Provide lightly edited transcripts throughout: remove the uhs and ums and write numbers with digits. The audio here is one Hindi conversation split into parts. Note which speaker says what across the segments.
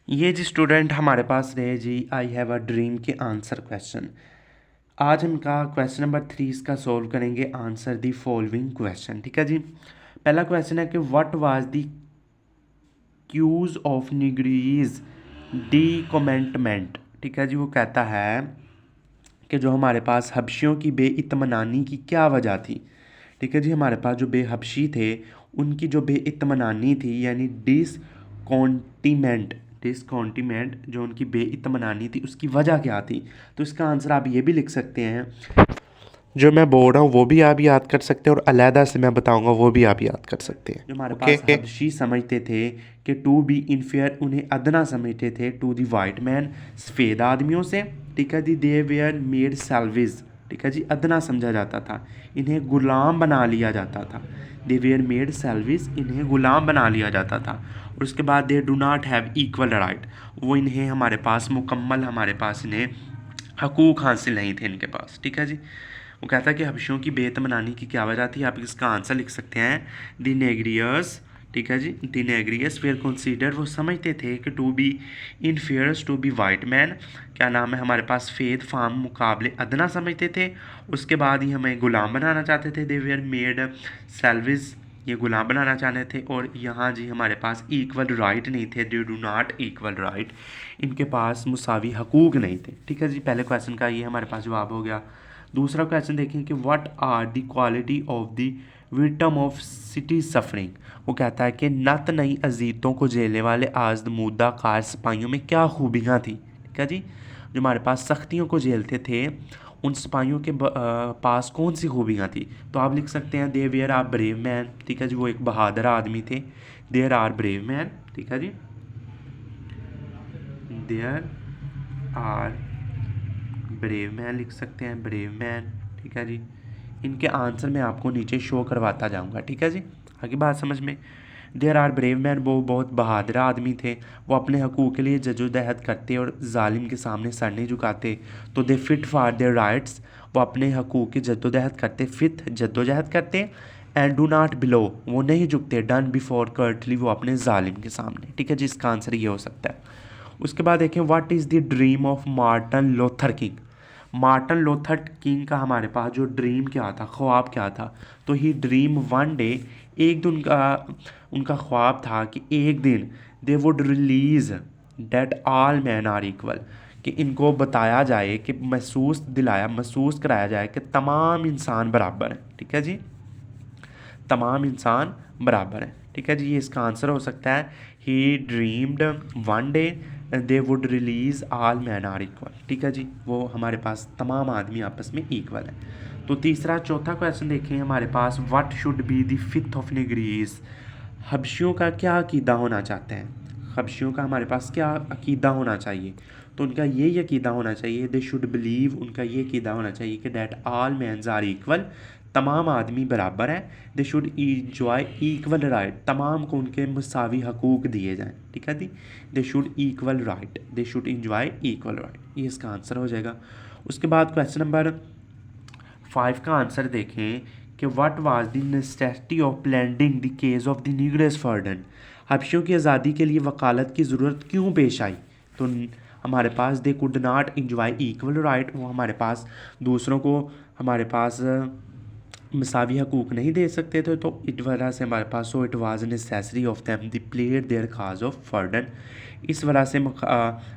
Speaker 1: ये जी स्टूडेंट हमारे पास रहे जी आई हैव अ ड्रीम के आंसर क्वेश्चन। आज हम का क्वेश्चन नंबर 3 इसका सॉल्व करेंगे। Answer the following question. ठीक है जी। पहला क्वेश्चन है कि what was the cause of negroes discontentment. ठीक है जी। वो कहता है कि जो हमारे पास हबशियों की बेइत्मीनानी की क्या वजह थी। ठीक है जी। हमारे पास जो बेहबशी थे उनकी जो बेइत्मीनानी थी यानी डिसकॉन्टिमेंट जो उनकी बेइत्मीनानी थी उसकी वजह क्या थी। तो इसका आंसर आप ये भी लिख सकते हैं, जो मैं बोल रहा हूँ वो भी आप याद कर सकते हैं और अलहदा से मैं बताऊंगा वो भी आप याद कर सकते हैं। जो हमारे
Speaker 2: ओके।
Speaker 1: पास हबशी समझते थे कि टू बी इनफेयर, उन्हें अदना समझते थे टू दी वाइट मैन, सफ़ेद आदमियों से। ठीक है जी। दे वेयर मेड सेल्विज। ठीक है जी। अदना समझा जाता था, इन्हें ग़ुलाम बना लिया जाता था। दे वेयर मेड सेल्विज, इन्हें ग़ुलाम बना लिया जाता था। और उसके बाद they do not have equal right, वो इन्हें हमारे पास मुकम्मल हमारे पास इन्हें हकूक़ हासिल नहीं थे इनके पास। ठीक है जी। वो कहता है कि हबशियों की बेतमनानी की क्या वजह थी। आप इसका आंसर लिख सकते हैं दी नेग्रियस। ठीक है जी। दी नेग्रियस वेयर कंसीडर, वो समझते थे कि to be inferiors to be white man, क्या नाम है हमारे पास फेद फार्म मुकाबले अदना समझते थे। उसके बाद ही हमें ग़ुलाम बनाना चाहते थे। दे वेयर मेड सेल्विज, ये ग़ुलाम बनाना चाहते थे। और यहाँ जी हमारे पास इक्वल राइट नहीं थे, they do not equal right, इनके पास मुसावी हकूक़ नहीं थे। ठीक है जी। पहले क्वेश्चन का ये हमारे पास जवाब हो गया। दूसरा क्वेश्चन देखें कि what are the quality of the victim of city suffering. वो कहता है कि नत नई अजीतों को झेलने वाले आजमूदा कार सिपाहियों में क्या खूबियाँ थी। ठीक है जी। जो हमारे पास सख्तियों को झेलते थे उन सिपाहियों के पास कौन सी खूबियाँ थी। तो आप लिख सकते हैं they were are brave man. ठीक है जी। वो एक बहादुर आदमी थे। There are brave man. ठीक है जी। देयर आर ब्रेव मैन लिख सकते हैं, ब्रेव मैन। ठीक है जी। इनके आंसर मैं आपको नीचे शो करवाता जाऊंगा। ठीक है जी। आगे बात समझ में। देयर आर ब्रेव मैन, वो बहुत बहादुर आदमी थे। वो अपने हकूक़ के लिए जद्दोजहद करते और जालिम के सामने सर नहीं झुकाते। तो दे फिट फॉर देयर राइट्स, वो अपने हकूक़ की जद्दोजहद करते, फिट जद्दोजहद करते। एंड डू नॉट बिलो, वो नहीं झुकते। डन बिफोर कर्टली, वो अपने जालिम के सामने। ठीक है जी। इसका आंसर ये हो सकता है। उसके बाद देखें what is the dream of Martin Luther king. Martin Luther king का हमारे पास जो ड्रीम क्या था, ख्वाब क्या था। तो ही ड्रीम वन डे, एक दिन उनका ख्वाब था कि एक दिन they would release that all man are equal, कि इनको बताया जाए कि महसूस कराया जाए कि तमाम इंसान बराबर हैं। ठीक है जी। तमाम इंसान बराबर हैं। ठीक है जी। ये इसका आंसर हो सकता है he dreamed one day they would release all man are equal. ठीक है जी। वो हमारे पास तमाम आदमी आपस में इक्वल है। तो तीसरा चौथा क्वेश्चन देखें हमारे पास what should be the fifth of negroes. हबशियों का क्या अकीदा होना चाहते हैं। हबशियों का हमारे पास क्या अकीदा होना चाहिए। तो उनका ये अकीदा होना चाहिए, दे शुड बिलीव, उनका ये अकीदा होना चाहिए कि that all mans are equal, तमाम आदमी बराबर हैं। They should enjoy equal right, तमाम को उनके मुसावी हकूक़ दिए जाएँ। ठीक है जी। They should equal right, they should enjoy equal right, ये इसका आंसर हो जाएगा। उसके बाद क्वेश्चन नंबर 5 का आंसर देखें कि what was the necessity of pleading the case of the negroes freedom. हबशियों की आज़ादी के लिए वकालत की ज़रूरत क्यों पेश आई। तो हमारे पास they could not enjoy equal right, वो हमारे पास दूसरों को हमारे पास मसावी हकूक़ नहीं दे सकते थे। तो इट वजह से हमारे पास so it was necessary of them the plead their cause of freedom, इस वजह से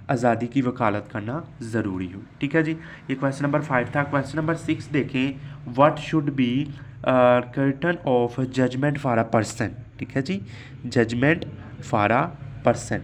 Speaker 1: आज़ादी की वकालत करना ज़रूरी हो। ठीक है जी। ये क्वेश्चन नंबर 5 था। क्वेश्चन नंबर 6 देखें what should be curtain of judgement for a person. ठीक है जी। जजमेंट फॉर अ पर्सन,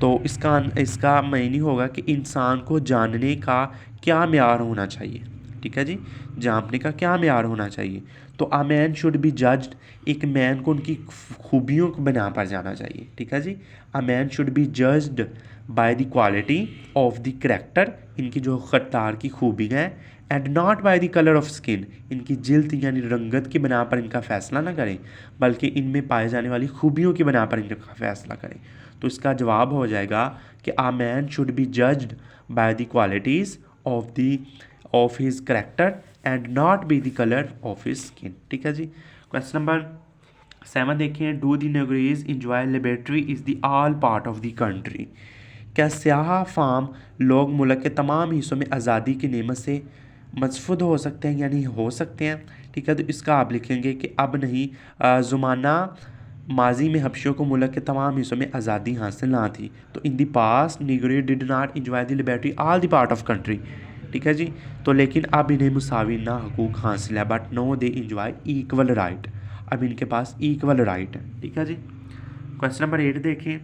Speaker 1: तो इसका मायने होगा कि इंसान को जानने का क्या म्यार होना चाहिए। ठीक है जी। जानने का क्या म्यार होना चाहिए। तो अ मैन शुड बी जज्ड, एक मैन को उनकी खूबियों को बना पर जाना चाहिए। ठीक है जी। A man should be judged by the quality of the character, इनकी जो खरदार की खूबियाँ हैं। And not by the colour of skin, इनकी जिल्द यानी रंगत की बना पर इनका फ़ैसला ना करें, बल्कि इनमें पाए जाने वाली खूबियों की बना पर इनका फ़ैसला करें। तो इसका जवाब हो जाएगा कि a man should be judged by the qualities of his character and not be the colour of his skin. ठीक है जी। क्वेश्चन नंबर 7 देखें, do the negroes enjoy liberty is the all part of the country. क्या स्याह फाम लोग मुल्क के तमाम हिस्सों में आज़ादी की नेमत से मसफूद हो सकते हैं, यानी हो सकते हैं। ठीक है, तो इसका आप लिखेंगे कि अब नहीं, ज़माना माजी में हबशियों को मुल्क के तमाम हिस्सों में आज़ादी हासिल ना थी। तो in the past negroes did not enjoy the liberty all the part of country. ठीक है जी, तो लेकिन अब इन्हें मुसावी ना हकूक़ हासिल है, but no they enjoy equal right. अब इनके पास इक्वल राइट है। ठीक है जी। क्वेश्चन नंबर 8 देखें,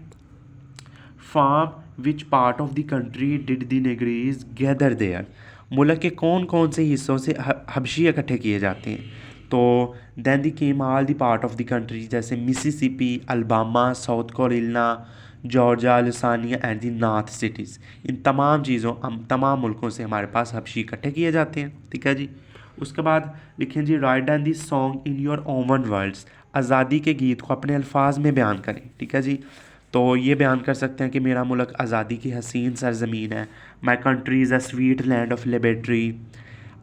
Speaker 1: from which part of the country did the negroes gather there. मुल्क के कौन कौन से हिस्सों से हबशी इकट्ठे किए जाते हैं। तो then they came all the part of the country, जैसे Mississippi, Alabama, South Carolina, Georgia, Louisiana and the north cities. इन तमाम चीज़ों तमाम मुल्कों से हमारे पास हबशी इकट्ठे किए जाते हैं। ठीक है जी। उसके बाद लिखें जी, write down the song in your own words. आज़ादी के गीत को अपने अल्फाज में बयान करें। ठीक है जी, तो ये बयान कर सकते हैं कि मेरा मुल्क आज़ादी की हसीन सरजमीन है। My country is a sweet land of liberty.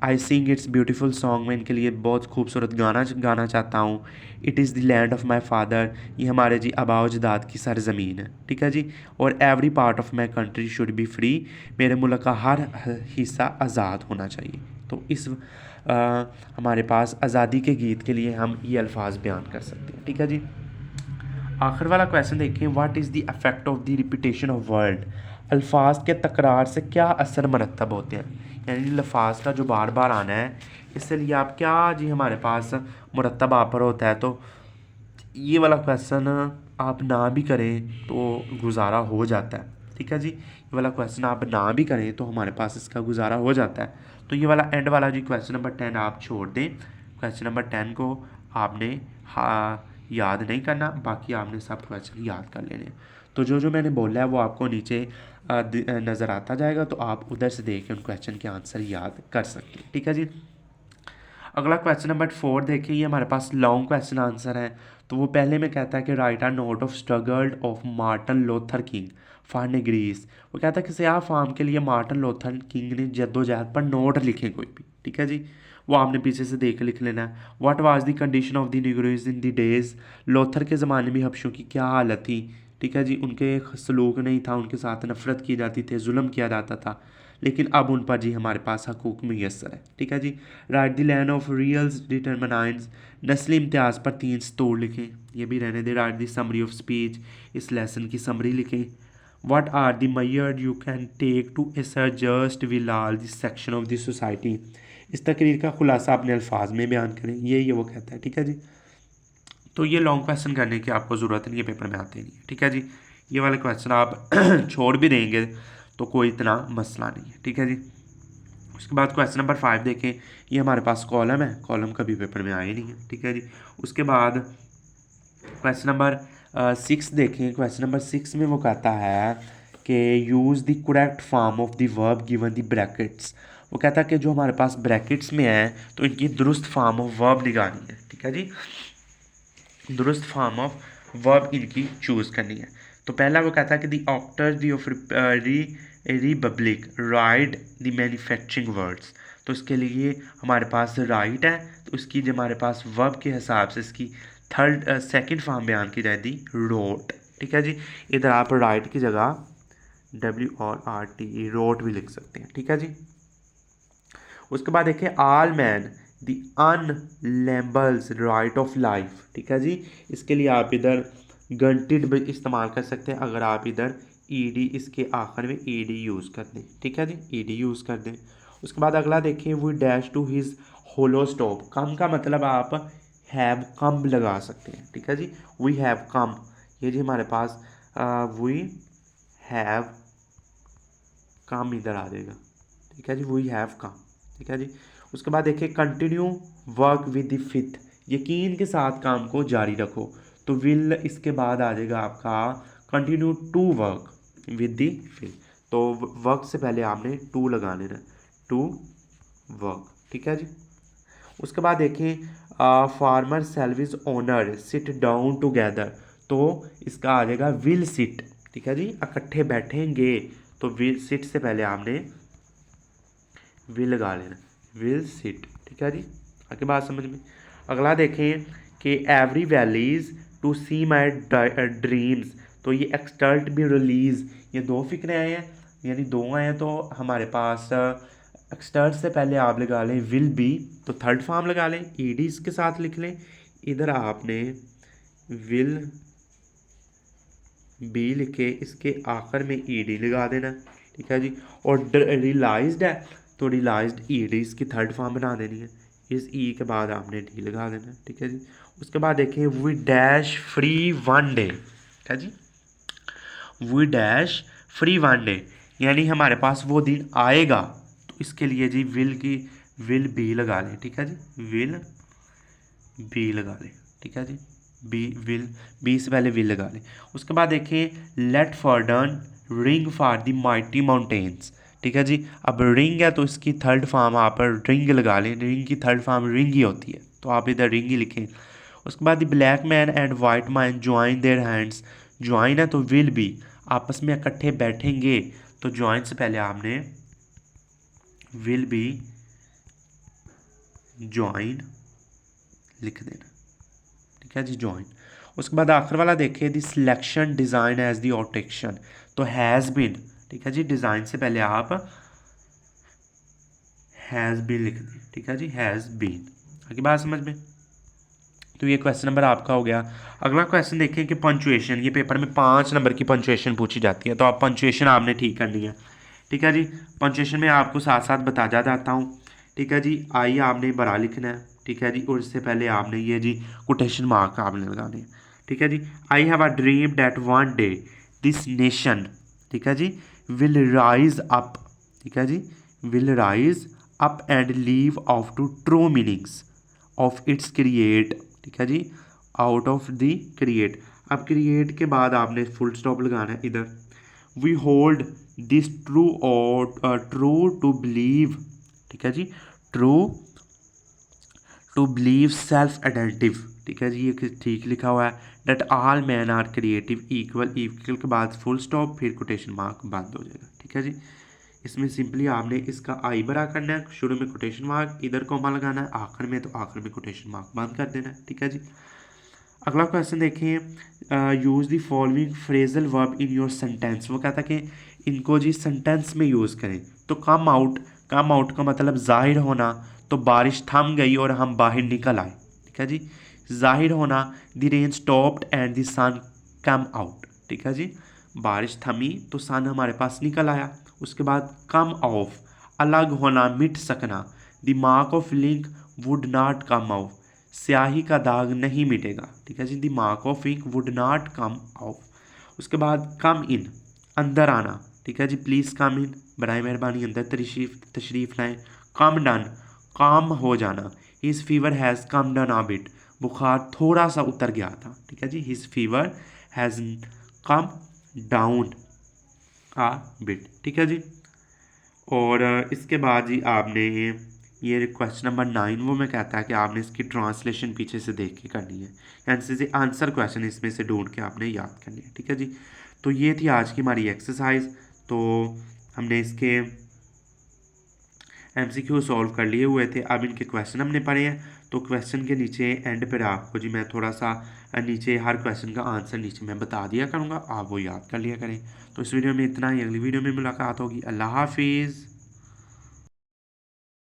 Speaker 1: I sing its beautiful song. मैं इनके लिए बहुत खूबसूरत गाना गाना चाहता हूँ। It is the land of my father. ये हमारे जी आबा अजदाद की सरजमीन है। ठीक है जी। और every part of my country should be free. मेरे मुल्क का हर हिस्सा आज़ाद होना चाहिए। तो इस हमारे पास आज़ादी के गीत के लिए हम ये अल्फाज बयान कर सकते हैं। ठीक है जी। आखिर वाला क्वेश्चन देखें, what is the effect of the repetition of word. अल्फाज के तकरार से क्या असर मरतब होते हैं, यानी लफाज का जो बार बार आना है इससे लिए आप क्या जी हमारे पास मुरतब आप पर होता है। तो ये वाला क्वेश्चन आप ना भी करें तो गुजारा हो जाता है। ठीक है जी, ये वाला क्वेश्चन आप ना भी करें तो हमारे पास इसका गुजारा हो जाता है। तो ये वाला एंड वाला जी क्वेश्चन नंबर 10 आप छोड़ दें। क्वेश्चन नंबर 10 को आपने याद नहीं करना, बाकी आपने सब क्वेश्चन याद कर लेने हैं। तो जो जो मैंने बोला है वो आपको नीचे नज़र आता जाएगा, तो आप उधर से देख के उन क्वेश्चन के आंसर याद कर सकते हैं। ठीक है जी। अगला क्वेश्चन नंबर 4 देखिए, ये हमारे पास लॉन्ग क्वेश्चन आंसर है। तो वो पहले में कहता है कि write a note of struggle of Martin Luther King for negroes. वो कहता है कि स्याह फार्म के लिए मार्टिन लूथर किंग ने जद्दोजहद पर नोट लिखे कोई भी। ठीक है जी, वो आपने पीछे से देख लिख लेना है। What was the condition of the negroes in the days. Luther के ज़माने में हबशों की क्या हालत थी। ठीक है जी, उनके सलूक नहीं था, उनके साथ नफरत की जाती थी, जुल्म किया जाता था, लेकिन अब उन पर जी हमारे पास हकूक़ मैसर है। ठीक है जी। Write the land of racial discrimination. नस्ली इम्तियाज़ पर 3 सतूर लिखें, ये भी रहने दे। Write the summary of speech, इस लेसन की समरी लिखें। What are the measures you can take to assure just will all the section of the society. इस तकरीर का खुलासा अपने अल्फाज में बयान करें, ये वो कहता है। ठीक है जी। तो ये लॉन्ग क्वेश्चन करने की आपको ज़रूरत नहीं है, पेपर में आते नहीं है। ठीक है जी, ये वाले क्वेश्चन आप छोड़ भी देंगे तो कोई इतना मसला नहीं है। ठीक है जी। उसके बाद क्वेश्चन नंबर 5 देखें, ये हमारे पास कॉलम है, कॉलम कभी पेपर में आए नहीं है। ठीक है जी। उसके बाद क्वेश्चन नंबर 6 देखें। क्वेश्चन नंबर 6 में वो कहता है कि use the correct form of the verb given the brackets. वो कहता है कि जो हमारे पास ब्रैकेट्स में है तो इनकी दुरुस्त फॉर्म ऑफ वर्ब निकालनी है। ठीक है जी, दुरुस्त फॉर्म ऑफ वर्ब इनकी चूज़ करनी है। तो पहला वो कहता है कि the actor the of republic write the manufacturing words. तो इसके लिए हमारे पास राइट है, तो इसकी जो हमारे पास वर्ब के हिसाब से इसकी सेकंड फॉर्म बयान की जाए दी रोट। ठीक है जी, इधर आप राइट की जगह WRRTE रोट भी लिख सकते हैं। ठीक है जी। उसके बाद देखिए, all man the unalienables right of life. ठीक है जी, इसके लिए आप इधर गंटिड इस्तेमाल कर सकते हैं अगर आप इधर ईडी इसके आखिर में ईडी यूज़ कर दें। ठीक है जी, ईडी यूज़ कर दें। उसके बाद अगला देखिए, we dash to his hollow stop. कम का मतलब आप हैव कम लगा सकते हैं। ठीक है जी, वी हैव कम, ये जी हमारे पास वी हैव कम इधर आ जाएगा। ठीक है जी, वी हैव कम। ठीक है जी। उसके बाद देखिए, continue work with the fifth, यकीन के साथ काम को जारी रखो। तो विल इसके बाद आ जाएगा आपका continue to work with the fifth. तो वर्क से पहले आपने टू लगा लेना, टू वर्क। ठीक है जी। उसके बाद देखें, former slaves owner sit down together. तो इसका आ जाएगा विल सिट। ठीक है जी, इकट्ठे बैठेंगे, तो विल सिट से पहले आपने विल लगा लेना, विल सिट। ठीक है जी, आगे बात समझ में। अगला देखें कि every valleys to see my dreams, तो ये एक्सटर्ट भी रिलीज़, ये दो फिक्रें आए हैं, यानी दो आए हैं, तो हमारे पास एक्सटर्ट से पहले आप लगा लें विल बी, तो थर्ड फॉर्म लगा लें, ईडी इसके साथ लिख लें, इधर आपने विल बी लिखे, इसके आखिर में ईडी लगा देना, ठीक है जी। और रियलाइज्ड है तो रियलाइज्ड ईडी इसकी थर्ड फॉर्म बना देनी है, इस ई के बाद आपने डी लगा देना, ठीक है जी। उसके बाद देखें we dash free one day, ठीक है जी, we dash free one day, यानी हमारे पास वो दिन आएगा, तो इसके लिए जी विल बी लगा लें, ठीक है जी, विल बी लगा लें, ठीक है जी, बी से पहले विल लगा लें। उसके बाद देखें let freedom ring for the mighty mountains, ठीक है जी। अब रिंग है तो इसकी थर्ड फॉर्म आप रिंग लगा लें, रिंग की थर्ड फॉर्म रिंग ही होती है, तो आप इधर रिंग ही लिखें। उसके बाद the black man and white man join their hands, join है तो विल बी, आपस में इकट्ठे बैठेंगे, तो ज्वाइन से पहले आपने विल बी ज्वाइन लिख देना, ठीक है जी, ज्वाइन। उसके बाद आखिर वाला देखिए the selection design as the protection, तो हैज़ बीन, ठीक है जी, डिज़ाइन से पहले आप हैज़ बीन लिख दें, ठीक है जी, हैज़ बीन। आगे बात समझ में, तो ये क्वेश्चन नंबर आपका हो गया। अगला क्वेश्चन देखें कि पंचुएशन, ये पेपर में 5 नंबर की पंचुएशन पूछी जाती है, तो आप पंचुएशन आपने ठीक करनी है, ठीक है जी। पंचुएशन में आपको साथ साथ बता जाता हूँ, ठीक है जी। आई आपने बड़ा लिखना है, ठीक है जी, और इससे पहले आपने ये जी कोटेशन मार्क आपने लगाने हैं, ठीक है जी। I have a dream that one day this nation, ठीक है जी, विल राइज अप, ठीक है जी, will rise up and live of to true meanings of its create, ठीक है जी, आउट ऑफ द क्रिएट। अब क्रिएट के बाद आपने फुल स्टॉप लगाना है इधर। वी होल्ड दिस ट्रू और ट्रू टू बिलीव, ठीक है जी, true to believe self evident, ठीक है जी, ये ठीक लिखा हुआ है। That all man are creative equal, equal के बाद फुल स्टॉप, फिर कोटेशन मार्क बंद हो जाएगा, ठीक है जी। इसमें सिंपली आपने इसका आई बड़ा करना है, शुरू में कोटेशन मार्क, इधर कोमा लगाना है, आखिर में तो आखिर में कोटेशन मार्क बंद कर देना है, ठीक है जी। अगला क्वेश्चन देखें, use the following phrasal verb in your sentence, वो कहता है कि इनको जी सेंटेंस में यूज़ करें। तो कम आउट का मतलब जाहिर होना, तो बारिश थम गई और हम बाहर निकल आए, ठीक है जी, जाहिर होना। The rain stopped and the sun come out, ठीक है जी, बारिश थमी तो सन हमारे पास निकल आया। उसके बाद कम ऑफ, अलग होना, मिट सकना। The mark of link would not come off, स्याही का दाग नहीं मिटेगा, ठीक है जी, the mark of ink would not come off. उसके बाद कम इन, अंदर आना, ठीक है जी, प्लीज़ कम इन, बराए मेहरबानी अंदर तशरीफ़ लाएँ। कम डन, काम हो जाना। His fever has come done a bit, बुखार थोड़ा सा उतर गया था, ठीक है जी, his fever has come down a bit, ठीक है जी। और इसके बाद जी आपने ये क्वेश्चन नंबर 9 वो मैं कहता है कि आपने इसकी ट्रांसलेशन पीछे से देख के करनी है, यानी से आंसर क्वेश्चन इसमें से ढूंढ के आपने याद करनी है, ठीक है जी। तो ये थी आज की हमारी एक्सरसाइज, तो हमने इसके MCQ सॉल्व कर लिए हुए थे, अब इनके क्वेश्चन हमने पढ़े हैं। तो क्वेश्चन के नीचे एंड पर आपको जी मैं थोड़ा सा नीचे हर क्वेश्चन का आंसर नीचे मैं बता दिया करूँगा, आप वो याद कर लिया करें। तो इस वीडियो में इतना ही, अगली वीडियो में मुलाकात होगी। अल्लाह हाफिज़।